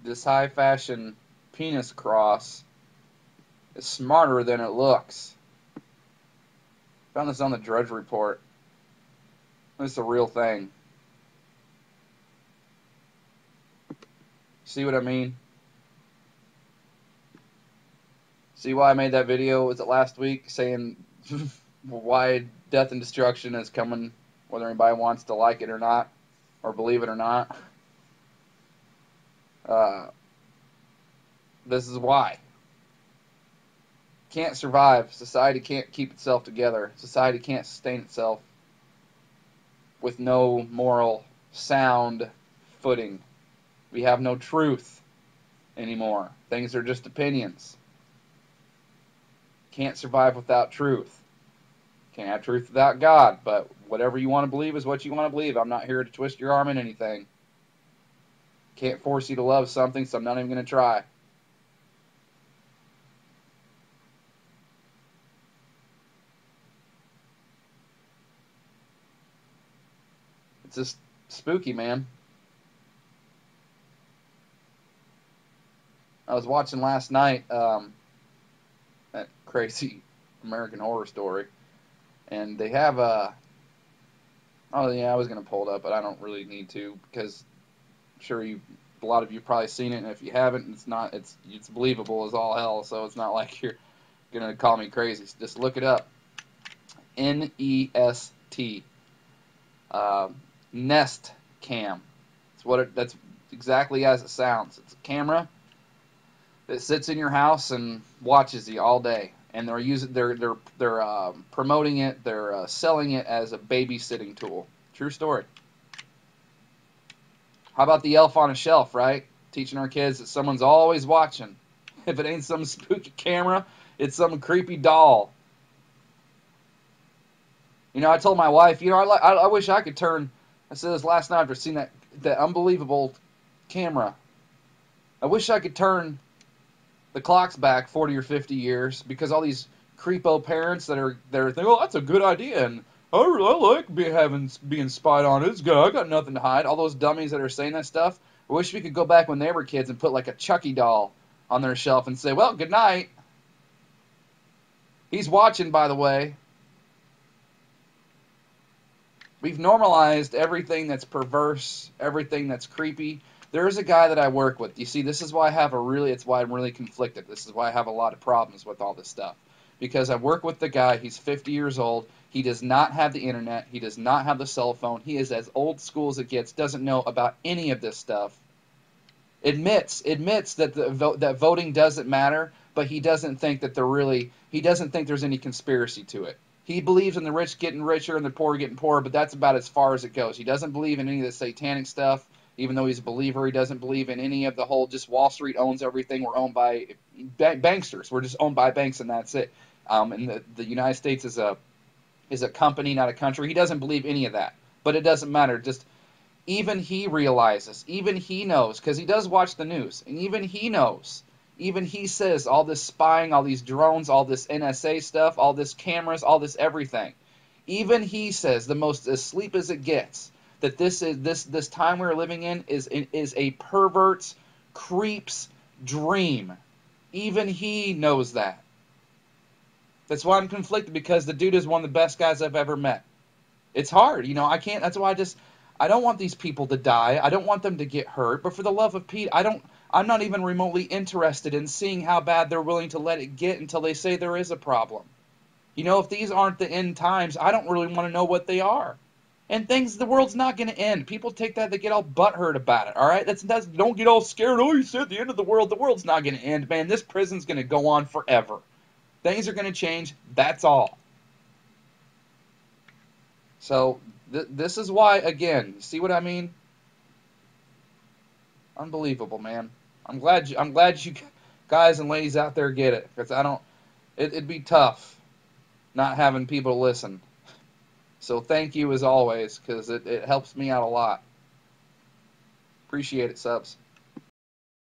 this high fashion penis cross is smarter than it looks. Found this on the Drudge Report. It's a real thing. See what I mean? See why I made that video? Was it last week saying why death and destruction is coming, whether anybody wants to like it or not, or believe it or not? This is why. Can't survive. Society can't keep itself together. Society can't sustain itself with no moral, sound footing. We have no truth anymore. Things are just opinions. Can't survive without truth. Can't have truth without God, but whatever you want to believe is what you want to believe. I'm not here to twist your arm in anything. Can't force you to love something, so I'm not even going to try. It's just spooky, man. I was watching last night that crazy American Horror Story, and they have a. Oh yeah, I was gonna pull it up, but I don't really need to because I'm sure a lot of you probably seen it, and if you haven't, it's believable as all hell. So it's not like you're gonna call me crazy. So just look it up. Nest. Nest Cam. That's exactly as it sounds. It's a camera that sits in your house and watches you all day, and they're promoting it, they're selling it as a babysitting tool. True story. How about the elf on a shelf, right? Teaching our kids that someone's always watching. If it ain't some spooky camera, it's some creepy doll. You know, I told my wife, you know, I wish I could turn. I said this last night after seeing that unbelievable camera. I wish I could turn the clock's back 40 or 50 years because all these creepo parents that are thinking, oh, that's a good idea, and I like being spied on. It's good. I got nothing to hide. All those dummies that are saying that stuff. I wish we could go back when they were kids and put like a Chucky doll on their shelf and say, well, good night. He's watching, by the way. We've normalized everything that's perverse, everything that's creepy. There is a guy that I work with. You see, this is why it's why I'm really conflicted. This is why I have a lot of problems with all this stuff. Because I work with the guy, he's 50 years old. He does not have the internet. He does not have the cell phone. He is as old school as it gets, doesn't know about any of this stuff. Admits that that voting doesn't matter, but he doesn't think there's any conspiracy to it. He believes in the rich getting richer and the poor getting poorer, but that's about as far as it goes. He doesn't believe in any of the satanic stuff, even though he's a believer. He doesn't believe in any of the whole just Wall Street owns everything. We're owned by banksters. We're just owned by banks, and that's it. And the United States is a company, not a country. He doesn't believe any of that, but it doesn't matter. Just even he realizes, even he knows, because he does watch the news, and even he knows. Even he says all this spying, all these drones, all this NSA stuff, all this cameras, all this everything. Even he says, the most asleep as it gets, that this time we're living in is a pervert's, creep's dream. Even he knows that. That's why I'm conflicted, because the dude is one of the best guys I've ever met. It's hard, you know. I can't. That's why I don't want these people to die. I don't want them to get hurt. But for the love of Pete, I'm not even remotely interested in seeing how bad they're willing to let it get until they say there is a problem. You know, if these aren't the end times, I don't really want to know what they are. And the world's not going to end. People take that, they get all butthurt about it, all right? Don't get all scared. Oh, you said the end of the world. The world's not going to end, man. This prison's going to go on forever. Things are going to change. That's all. So this is why, again, see what I mean? Unbelievable, man. I'm glad you guys and ladies out there get it, because it'd be tough not having people to listen. So thank you as always, because it helps me out a lot. Appreciate it, subs.